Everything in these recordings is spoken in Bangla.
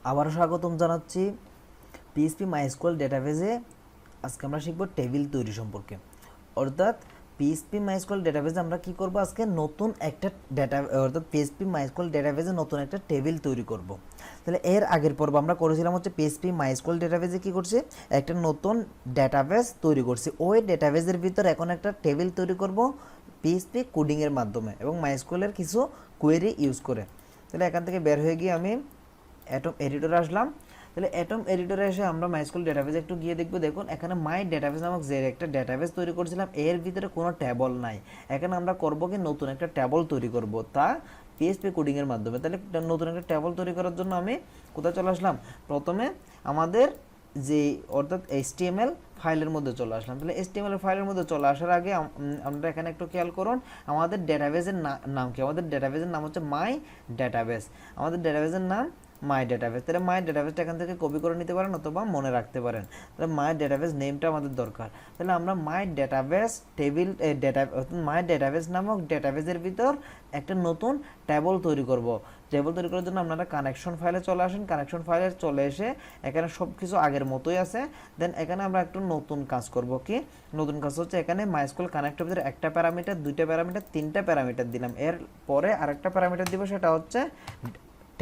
আবারও স্বাগতম জানাচ্ছি PHP MySQL ডেটাবেজে। আজকে আমরা শিখব টেবিল তৈরি সম্পর্কে। অর্থাৎ PHP MySQL ডেটাবেজে আমরা কি করব, আজকে নতুন একটা PHP MySQL ডেটাবেজে নতুন একটা টেবিল তৈরি করব। তাহলে এর আগের পর্ব আমরা করেছিলাম হচ্ছে PHP MySQL ডেটাবেজে কি করছে, একটা নতুন ডেটাবেজ তৈরি করছি। ওই ডেটাবেজের ভিতর এখন একটা টেবিল তৈরি করব PHP কোডিং এর মাধ্যমে এবং MySQL এর কিছু কোয়েরি ইউজ করে। তাহলে এখান থেকে বের হয়ে গিয়ে আমি অ্যাটম এডিটরে আসলাম। তাহলে অ্যাটম এডিটরে এসে আমরা MySQL ডেটাবেজে একটু গিয়ে দেখব। দেখুন এখানে মাই ডেটাবেজ নামক যে একটা ডেটাবেজ তৈরি করেছিলাম এর ভিতরে কোনো ট্যাবল নাই। এখানে আমরা করব কি, নতুন একটা ট্যাবল তৈরি করব, তা PHP কোডিং এর মাধ্যমে। তাহলে নতুন একটা ট্যাবল তৈরি করার জন্য আমি কোথায় চলে আসলাম, প্রথমে আমাদের যে অর্থাৎ HTML ফাইলের মধ্যে চলে আসলাম। তাহলে HTML ফাইলের মধ্যে চলে আসার আগে আমরা এখানে একটু খেয়াল করুন, আমাদের ডেটাবেজের নাম কি? আমাদের ডেটাবেজের নাম হচ্ছে মাই ডেটাবেজ। আমাদের ডেটাবেজের নাম মাই ডেটাবেজ। তাহলে মাই ডেটাবেজটা এখান থেকে কপি করে নিতে পারেন অথবা মনে রাখতে পারেন। তাহলে মাই ডেটাবেজ নেমটা আমাদের দরকার। তাহলে আমরা মাই ডেটাবেজ টেবিল মাই ডেটাবেজ নামক ডেটাবেজের ভিতর একটা নতুন টেবল তৈরি করব। টেবল তৈরি করার জন্য আপনারা কানেকশন ফাইলে চলে আসেন। কানেকশন ফাইলে চলে এসে এখানে সব কিছু আগের মতোই আছে। দেন এখানে আমরা একটু নতুন কাজ করব। কি নতুন কাজ হচ্ছে, এখানে MySQL কানেক্টর ভিতরে একটা প্যারামিটার, দুইটা প্যারামিটার, তিনটা প্যারামিটার দিলাম। এর পরে আরেকটা প্যারামিটার দিব, সেটা হচ্ছে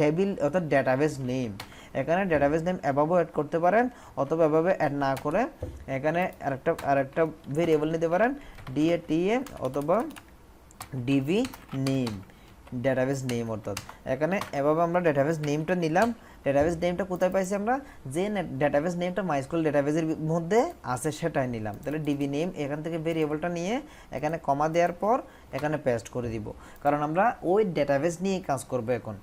টেবিল অর্থাৎ ডেটাবেজ নেম। এখানে ডেটাবেজ নেম অ্যাবাবও অ্যাড করতে পারেন অথবা এভাবে অ্যাড না করে এখানে আরেকটা ভেরিয়েবল নিতে পারেন, DATA অথবা DB নেম, ডেটাবেজ নেম। অর্থাৎ এখানে এভাবে আমরা ডেটাবেজ নেমটা নিলাম। ডেটাবেজ নেমটা কোথায় পাইছি আমরা, যে ডেটাবেজ নেমটা MySQL ডেটাবেজের মধ্যে আছে সেটাই নিলাম। তাহলে DB নেম এখান থেকে ভেরিয়েবলটা নিয়ে এখানে কমা দেওয়ার পর এখানে পেস্ট করে দিব, কারণ আমরা ওই ডেটাবেজ নিয়ে কাজ করব এখন।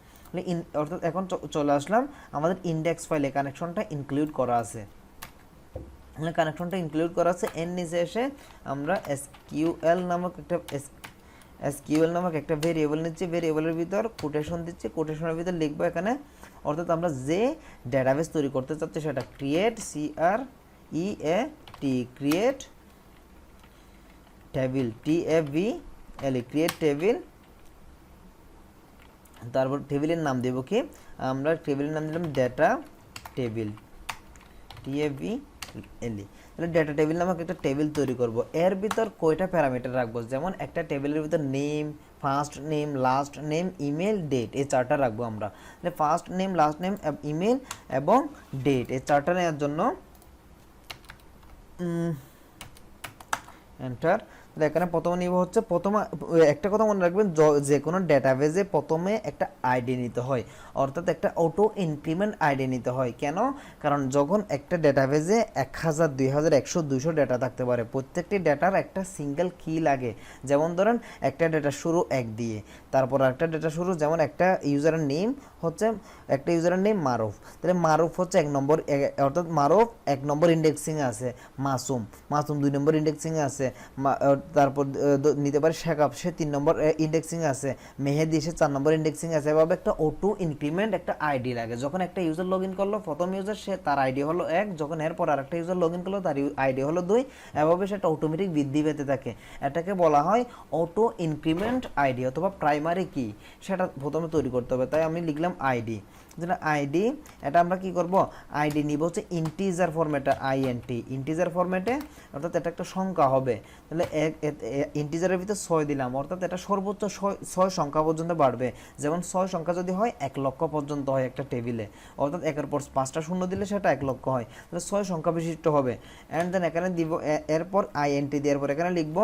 অর্থাৎ এখন চলে আসলাম আমাদের ইন্ডেক্স ফাইলে কানেকশনটা ইনক্লুড করা আছে। কানেকশনটা ইনক্লুড করা আছে, এর নিচে এসে আমরা SQL নামক একটা ভেরিয়েবল নিচ্ছি। ভেরিয়েবলের ভিতর কোটেশন দিচ্ছি, কোটেশনের ভিতর লিখবো এখানে, অর্থাৎ আমরা যে ডেটাবেস তৈরি করতে চাচ্ছি সেটা create create table create table. তারপর টেবিলের নাম দেব কি, আমরা টেবিলের নাম দিলাম ডেটা টেবিল তাহলে ডেটা টেবিল নামক একটা টেবিল তৈরি করব। এর ভিতর কয়টা প্যারামিটার রাখবো, যেমন একটা টেবিলের ভিতর name, first name, last name, email, date, এই চারটা রাখবো আমরা। তাহলে first name, last name, email এবং ডেট, এই চারটা নেওয়ার জন্য এন্টার। তাহলে এখানে প্রথমে নিব হচ্ছে, প্রথমে একটা কথা মনে রাখবেন, যে কোনো ডেটাবেজে প্রথমে একটা আইডি নিতে হয়, অর্থাৎ একটা অটো ইনক্রিমেন্ট আইডি নিতে হয়। কেন? কারণ যখন একটা ডেটাবেজে 1000, 2000, 100, 200 ডেটা থাকতে পারে, প্রত্যেকটি ডেটার একটা সিঙ্গেল কি লাগে। যেমন ধরেন একটা ডেটা শুরু 1 দিয়ে, তারপর একটা ডেটা শুরু, যেমন একটা ইউজারের নেম হচ্ছে, একটা ইউজারের নেম মারুফ, তাহলে মারুফ হচ্ছে 1 নম্বর, অর্থাৎ মারুফ 1 নম্বর ইন্ডেক্সিং আছে। মাসুম 2 নম্বর ইন্ডেক্সিং আছে। তারপর নিতে পারে শেখাব, সে 3 নম্বর ইন্ডেক্সিং আছে। মেহেদি, সে 4 নম্বর ইন্ডেক্সিং আছে। এভাবে একটা অটো ইনক্রিমেন্ট একটা আইডি লাগে। যখন একটা ইউজার লগ ইন করলো, প্রথম ইউজার সে তার আইডি হলো 1, যখন এরপর আরেকটা ইউজার লগ ইন করলো তার আইডি হলো 2, এভাবে সেটা অটোমেটিক বৃদ্ধি পেতে থাকে। এটাকে বলা হয় অটো ইনক্রিমেন্ট আইডি অথবা প্রাইমারি কি, সেটা প্রথমে তৈরি করতে হবে। তাই আমি লিখলাম আইডি। যেটা আইডি, এটা আমরা কি করব, আইডি নিব হচ্ছে ইন্টিজার ফরম্যাটে, ইন্টিজার ফরম্যাটে, অর্থাৎ এটা একটা সংখ্যা হবে। তাহলে ইন্টিজারের ভিতরে 6 দিলাম, অর্থাৎ এটা সর্বোচ্চ 6 সংখ্যা পর্যন্ত বাড়বে। যেমন 6 সংখ্যা যদি হয় 1 লক্ষ পর্যন্ত হয় একটা টেবিলে, অর্থাৎ একের পর 5টা শূন্য দিলে সেটা 1 লক্ষ হয়। তাহলে 6 সংখ্যা বিশিষ্ট হবে। অ্যান্ড দেন এখানে দিব, এরপর INT দেওয়ার পর এখানে লিখব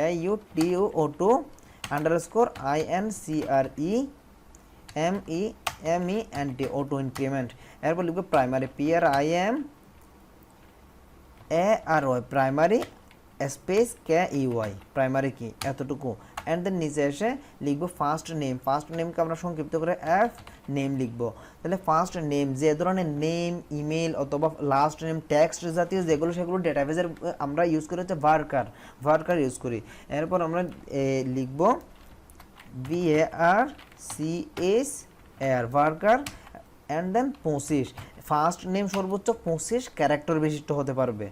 AUTO underscore INCREMENT auto increment. এরপর লিখব primary PRIMARY primary space KEY primary কি, এতটুকু। অ্যান্ড দেন নিচে এসে লিখবো ফার্স্ট নেমকে আমরা সংক্ষিপ্ত করে F নেম লিখবো। তাহলে ফার্স্ট নেম, যে ধরনের নেম, ইমেল অথবা লাস্ট নেম, টেক্সট জাতীয় যেগুলো, সেগুলো ডেটাবেজের আমরা ইউজ করি হচ্ছে ভার্কার ইউজ করি। এরপর আমরা লিখবো VARCHR varchar. And then 25, first name সর্বোচ্চ 25 ক্যারেক্টার বিশিষ্ট হতে পারবে।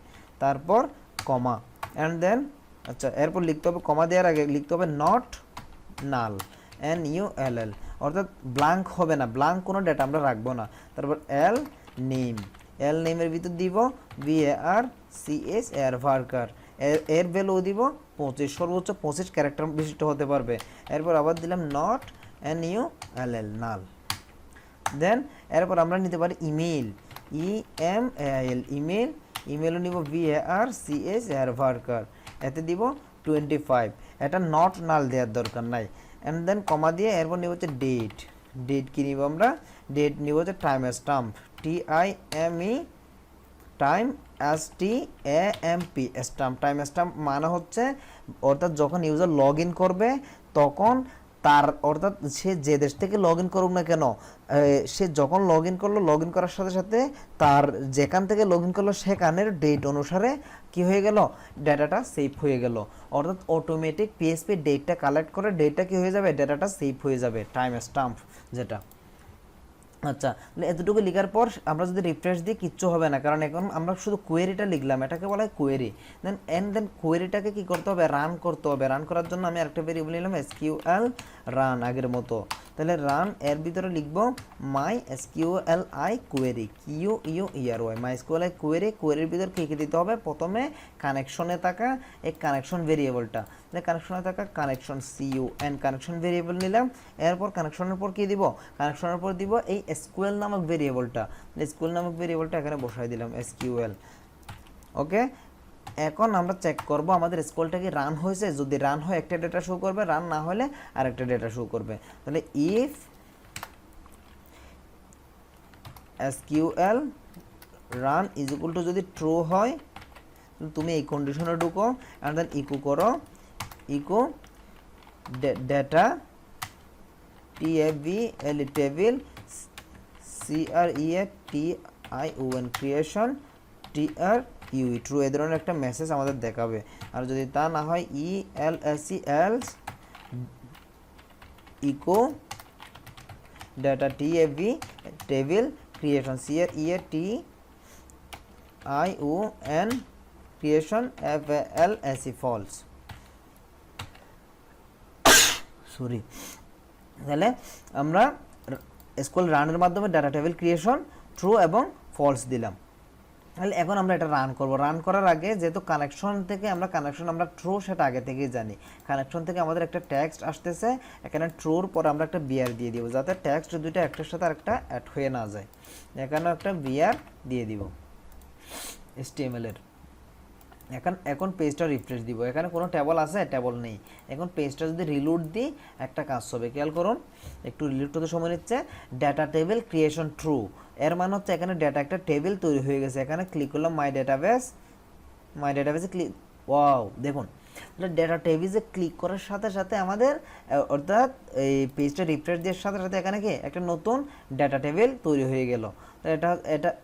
তারপর কমা। অ্যান্ড দেন এরপর লিখতে হবে, কমা দেওয়ার আগে লিখতে হবে নট নাল। NULL, অর্থাৎ ব্ল্যাঙ্ক হবে না, ব্ল্যাঙ্ক কোনো ডেটা আমরা রাখবো না। তারপর এল নেম, এল নেমের ভিতর দিব VARCHAR ভার্কার, এর ভ্যালু দিব 25, সর্বোচ্চ 25 ক্যারেক্টার বিশিষ্ট হতে পারবে। এরপর আবার দিলাম নট NULL নাল। দেন এরপর আমরা নিতে পারি ইমেল, EMAIL ইমেল, ইমেলও নিব VARCHAR ভার্কার, এতে দিব 25, এটা নট নাল দেওয়ার দরকার নাই। অ্যান্ড দেন কমা দিয়ে এরপর নিব হচ্ছে ডেট, ডেট কি নিব আমরা, ডেট নিব হচ্ছে time stamp, TIME time STAMP stamp, time stamp মানে হচ্ছে অর্থাৎ যখন ইউজার লগ ইন করবে তখন তার, অর্থাৎ সে যে দেশ থেকে লগ ইন করুক না কেন, সে যখন লগ ইন করলো, লগ ইন করার সাথে সাথে তার যেখান থেকে লগ ইন করলো সেখানের ডেট অনুসারে কি হয়ে গেল, ডেটাটা সেভ হয়ে গেল। অর্থাৎ অটোমেটিক PHP ডেটটা কালেক্ট করে, ডেটটা কি হয়ে যাবে, ডেটাটা সেভ হয়ে যাবে, টাইম স্টাম্প যেটা। আচ্ছা, এতটুকু লেখার পর আমরা যদি রিফ্রেশ দিই কিচ্ছু হবে না, কারণ এখন আমরা শুধু কোয়েরিটা লিখলাম, এটাকে বলা হয় কোয়েরি। দেন কোয়েরিটাকে কি করতে হবে, রান করতে হবে। রান করার জন্য আমি আরেকটা ভেরিয়েবল নিলাম SQL রান, আগের মতো। তাহলে রান এর ভিতরে লিখব MySQLi query, QUERY MySQLi query. কোয়েরির ভিতরে কী কী দিতে হবে, প্রথমে কানেকশনে থাকা এই কানেকশন ভেরিয়েবলটা, তাহলে কানেকশনে থাকা কানেকশন CUN কানেকশন ভেরিয়েবল নিলাম। এরপর কানেকশনের পর কি দিব, কানেকশনের পর দিব এই SQL নামক ভেরিয়েবলটা, SQL নামক ভেরিয়েবলটা এখানে বসাই দিলাম SQL। ওকে, এখন আমরা চেক করব আমাদের স্কুলটা কি রান হয়েছে, যদি রান হয় একটা ডেটা শো করবে, রান না হলে আরেকটা ডেটা শো করবে। তাহলে if SQL run is equal to যদি ট্রু হয় তুমি এই কন্ডিশনে ঢুকো, এন্ড দেন ইকো করো, echo data TABL table CREATION creation TRUE true, এই ধরনের একটা মেসেজ আমাদের দেখাবে। আর যদি তা না হয় ELSE else echo data TAB table creation CREATION creation FALSE false, sorry. তাহলে আমরা SQL রানের মাধ্যমে ডাটা টেবিল ক্রিয়েশন ট্রু এবং ফলস দিলাম। তাহলে এখন আমরা এটা রান করব। রান করার আগে যেহেতু কানেকশন থেকে আমরা ট্রু সেটা আগে থেকেই জানি, কানেকশন থেকে আমাদের একটা টেক্সট আসতেছে, এখানে ট্রুর পর আমরা একটা বিআর দিয়ে দিব, যাতে টেক্সট দুইটা একটার সাথে আরেকটা অ্যাড হয়ে না যায়। এখানেও একটা বিআর দিয়ে দিব HTML এর। এখন পেজটা রিফ্রেশ দিব, এখানে কোনো টেবল আছে, টেবল নেই। এখন পেজটা যদি রিলোড দিই একটা কাজ হবে, খেয়াল করুন, একটু রিলোড করতে সময় নিচ্ছে। ডাটা টেবিল ক্রিয়েশন ট্রু, এর মানে হচ্ছে এখানে ডাটা একটা টেবিল তৈরি হয়ে গেছে। এখানে ক্লিক করলাম মাই ডাটাবেসে ক্লিক, ওয়াও দেখুন, তাহলে ডাটা টেবিলে ক্লিক করার সাথে সাথে আমাদের, অর্থাৎ এই পেজটা রিফ্রেশ দেওয়ার সাথে সাথে এখানে কি একটা নতুন ডাটা টেবিল তৈরি হয়ে গেল। তো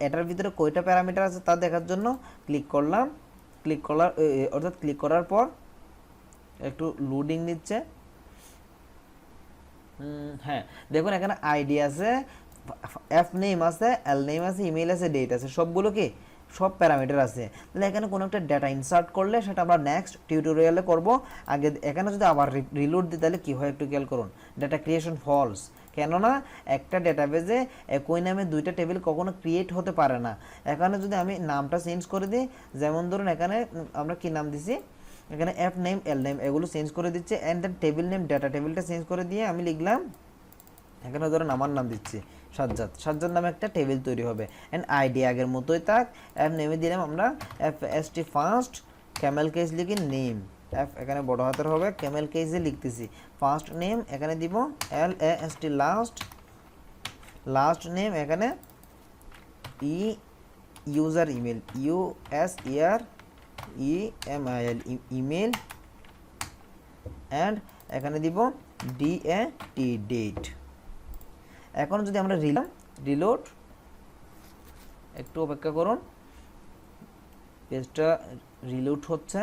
এটার ভিতরে কয়টা প্যারামিটার আছে তা দেখার জন্য ক্লিক করলাম, ক্লিক করার পর একটু লোডিং নিচ্ছে। হ্যাঁ দেখুন, এখানে আইডি আছে, এফ নেম আছে, এল নেম আছে, ইমেল আছে, ডেট আছে, সবগুলো কি সব প্যারামিটার আছে। তাহলে এখানে কোনো একটা ডেটা ইনসার্ট করলে সেটা আমরা নেক্সট টিউটোরিয়ালে করব। আগে এখানে যদি আবার রিলোড দিই তাহলে কি হয় একটু খেয়াল করুন, ডাটা ক্রিয়েশন ফলস, কেননা একটা ডেটাবেজে একই নামে দুইটা টেবিল কখনো ক্রিয়েট হতে পারে না। এখানে যদি আমি নামটা চেঞ্জ করে দিই, যেমন ধরুন এখানে আমরা কি নাম দিছি, এখানে এফ নেম, এল নেম এগুলো চেঞ্জ করে দিচ্ছে, and then table name, data টেবিলটা চেঞ্জ করে দিয়ে আমি লিখলাম, এখানে ধরুন আমার নাম দিচ্ছি সাজ্জাদ নামে একটা টেবিল তৈরি হবে। অ্যান্ড আইডি আগের মতোই থাক, এফ নেমে দিলাম আমরা FST ফার্স্ট, ক্যামেল কেস লিখি নেম, এফ এখানে বড় হাতের হবে, ক্যামেল কেসে লিখতেছি ফার্স্ট নেম, এখানে দিব LAST লাস্ট নেম, এখানে user email USEREMAIL email, and এখানে দিব DAT ডেট। এখন যদি আমরা রিলোড, একটু অপেক্ষা করুন, পেজটা রিলোড হচ্ছে,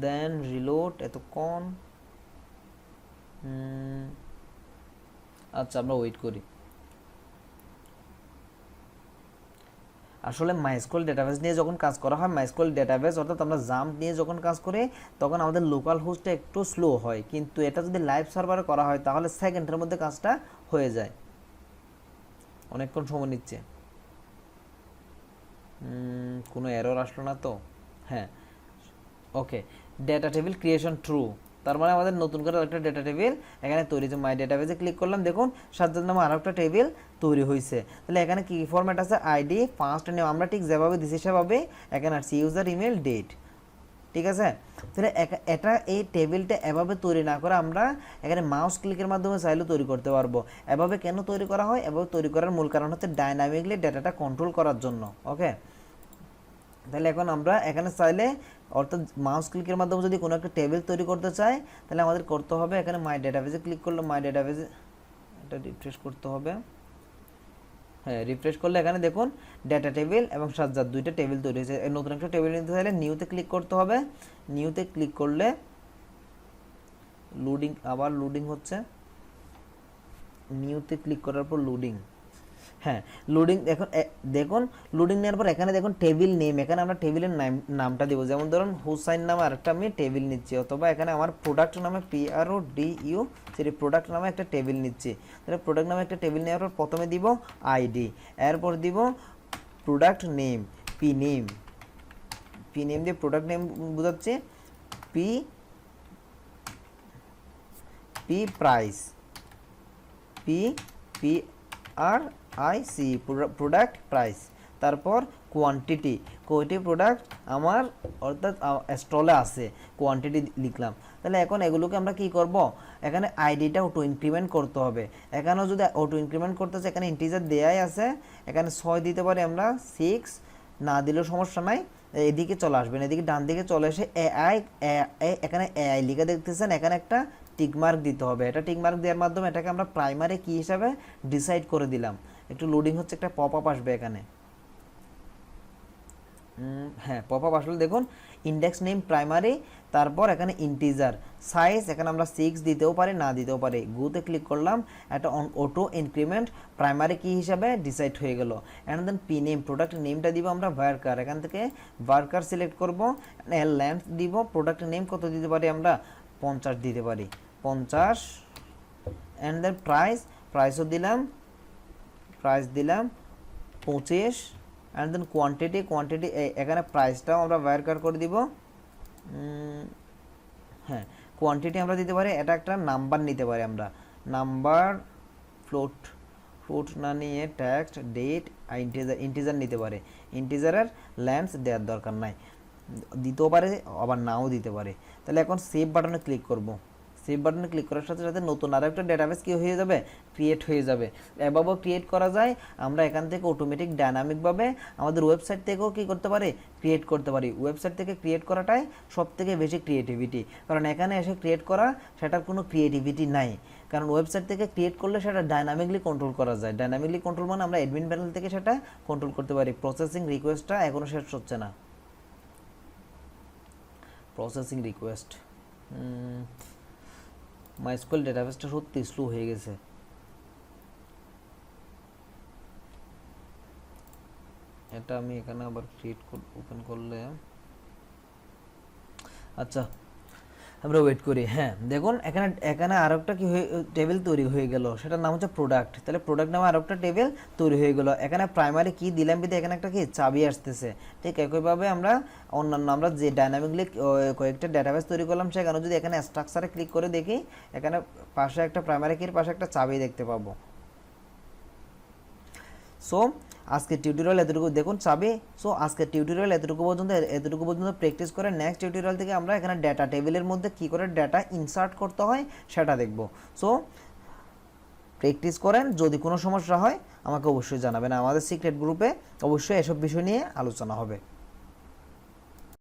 দেন রিলোড এতক্ষণ, আচ্ছা আমরা ওয়েট করি। আসলে মাইস্কুয়েল ডেটাবেস নিয়ে যখন কাজ করা হয়, মাইস্কুয়েল ডেটাবেস অর্থাৎ আমরা জাম্প নিয়ে যখন কাজ করি তখন আমাদের লোকাল হোস্টটা একটু স্লো হয়, কিন্তু এটা যদি লাইভ সার্ভারে করা হয় তাহলে সেকেন্ডের মধ্যে কাজটা হয়ে যায়। অনেকক্ষণ সময় নিচ্ছে, কোনো এরর আসলো না তো? হ্যাঁ, ওকে। ডেটা টেবিল ক্রিয়েশন ট্রু, তার মানে আমাদের নতুন করে একটা ডেটা টেবিল এখানে তৈরি হয়েছে। মাই ডেটাবেসে ক্লিক করলাম, দেখুন সাজ্জাদ নামে আরও একটা টেবিল তৈরি হয়েছে। তাহলে এখানে কি ফরম্যাট আছে, আইডি, ফার্স্ট নেম, আমরা ঠিক যেভাবে দিছি সেভাবে এখানে আসছে ইউজার, ইমেল, ডেট, ঠিক আছে। তাহলে এটা এই টেবিলটা এভাবে তৈরি না করে আমরা এখানে মাউস ক্লিকের মাধ্যমে চাইলেও তৈরি করতে পারবো। এভাবে কেন তৈরি করা হয়, এভাবে তৈরি করার মূল কারণ হচ্ছে ডাইনামিকলি ডেটাটা কন্ট্রোল করার জন্য। ওকে, তাহলে এখন আমরা এখানে চাইলে অর্থাৎ মাউস ক্লিকের মাধ্যমে যদি কোনো একটা টেবিল তৈরি করতে চাই তাহলে আমাদের করতে হবে এখানে মাই ডেটাবেসে ক্লিক করলে, মাই ডেটাবেসে এটা রিফ্রেশ করতে হবে। হ্যাঁ, রিফ্রেশ করলে এখানে দেখুন ডেটা টেবিল এবং সাজ্জাদ দুইটা টেবিল তৈরি হয়েছে। নতুন একটা টেবিল নিতে চাইলে নিউতে ক্লিক করতে হবে। নিউতে ক্লিক করলে লোডিং, আবার লোডিং হচ্ছে, নিউতে ক্লিক করার পর লোডিং, হ্যাঁ লোডিং। এখন দেখুন লোডিং নেওয়ার পর এখানে দেখুন টেবিল নেম, এখানে আমরা টেবিলের নামটা দেবো। যেমন ধরুন হোসাইন নামে আরেকটা আমি টেবিল নিচ্ছি, অথবা এখানে আমার প্রোডাক্ট নামে PRODU সেটি প্রোডাক্ট নামে একটা টেবিল নিচ্ছি। তাহলে প্রোডাক্ট নামে একটা টেবিল নেওয়ার পর প্রথমে দিব আইডি, এরপর দিব প্রোডাক্ট নেম, পি নেম দিয়ে প্রোডাক্ট নেম বোঝাচ্ছে, P price, PRIC product price, তারপর কোয়ান্টিটি, কয়টি প্রোডাক্ট আমার অর্থাৎ স্টলে আছে, কোয়ান্টিটি লিখলাম। তাহলে এখন এগুলোকে আমরা কি করব, এখানে আইডিটা অটো ইনক্রিমেন্ট করতে হবে। এখানেও যদি অটো ইনক্রিমেন্ট করতে চাই, এখানে ইন্টিজার দেয়াই আছে, এখানে 6 দিতে পারি আমরা, 6 না দিলেও সমস্যা নাই। এদিকে চলে আসবেন, এদিকে ডান দিকে চলে এসে এখানে AI লিখে দেখতেছেন, এখানে একটা টিকমার্ক দিতে হবে। এটা টিকমার্ক দেওয়ার মাধ্যমে এটাকে আমরা প্রাইমারি কি হিসাবে ডিসাইড করে দিলাম। একটু লোডিং হচ্ছে, একটা পপ আপ আসবে এখানে। হ্যাঁ, পপ আপ আসলে দেখুন ইন্ডেক্স নেম প্রাইমারি, তারপর এখানে ইন্টিজার, সাইজ এখানে আমরা 6 দিতেও পারি, না দিতেও পারি। গোতে ক্লিক করলাম, এটা অটো ইনক্রিমেন্ট প্রাইমারি কি হিসাবে ডিসাইড হয়ে গেল। And then P name, product নেমটা দিব আমরা ভার্কার, এখান থেকে ভার্কার সিলেক্ট করব, লেন্থ দিব, প্রোডাক্ট নেম কত দিতে পারি আমরা 50 দিতে পারি, 50। অ্যান্ড দেন প্রাইসও দিলাম, প্রাইস দিলাম 25। অ্যান্ড দেন কোয়ান্টিটি এখানে প্রাইসটাও আমরা ভার্কার করে দিব। হ্যাঁ, কোয়ান্টিটি আমরা দিতে পারি, এটা একটা নাম্বার নিতে পারি আমরা, নাম্বার, ফ্লোট না নিয়ে টেক্সট, ডেট, ইন্টিজার নিতে পারে। ইন্টিজারের লেন্থ দেওয়ার দরকার নাই, দিতেও পারে আবার নাও দিতে পারে। তাহলে এখন সেভ বাটনে ক্লিক করব। সেভ বাটনে ক্লিক করার সাথে সাথে নতুন আরও একটা ডেটাবেস কি হয়ে যাবে, ক্রিয়েট হয়ে যাবে। এভাবেও ক্রিয়েট করা যায়, আমরা এখান থেকে অটোমেটিক ডাইনামিকভাবে আমাদের ওয়েবসাইট থেকেও কী করতে পারি, ক্রিয়েট করতে পারি। ওয়েবসাইট থেকে ক্রিয়েট করাটাই সবথেকে বেশি ক্রিয়েটিভিটি, কারণ এখানে এসে ক্রিয়েট করা সেটার কোনো ক্রিয়েটিভিটি নাই। কারণ ওয়েবসাইট থেকে ক্রিয়েট করলে সেটা ডাইনামিকলি কন্ট্রোল করা যায়। ডাইনামিকলি কন্ট্রোল মানে আমরা অ্যাডমিন প্যানেল থেকে সেটা কন্ট্রোল করতে পারি। প্রসেসিং রিকোয়েস্টটা এখনও শেষ হচ্ছে না, প্রসেসিং রিকোয়েস্ট। মাইস্কুয়েল ডেটাবেসটা সত্যি স্লো হয়ে গেছে। এটা আমি এখানে আবার ক্রিয়েট ওপেন করলে, আচ্ছা আমরা ওয়েট করি। হ্যাঁ দেখুন এখানে আরও একটা কি টেবিল তৈরি হয়ে গেল, সেটার নাম হচ্ছে প্রোডাক্ট। তাহলে প্রোডাক্ট নামে আরও একটা টেবিল তৈরি হয়ে গেল। এখানে প্রাইমারি কি দিলাম বিধে এখানে একটা কি চাবি আসতেছে। ঠিক একইভাবে আমরা অন্যান্য আমরা যে ডাইনামিকলি কয়েকটা ডেটাবেস তৈরি করলাম সেখানে যদি এখানে স্ট্রাকচারে ক্লিক করে দেখি, এখানে পাশে একটা প্রাইমারি কির পাশে একটা চাবি দেখতে পাবো। সো আজকে টিউটোরিয়াল এতটুকু দেখুন চাবি। সো আজকের টিউটোরিয়াল এতটুকু পর্যন্ত প্র্যাকটিস করে নেক্সট টিউটোরিয়াল থেকে আমরা এখানে ডেটা টেবিলের মধ্যে কী করে ডেটা ইনসার্ট করতে হয় সেটা দেখব। সো প্র্যাকটিস করেন, যদি কোনো সমস্যা হয় আমাকে অবশ্যই জানাবেন। আমাদের সিক্রেট গ্রুপে অবশ্যই এসব বিষয় নিয়ে আলোচনা হবে।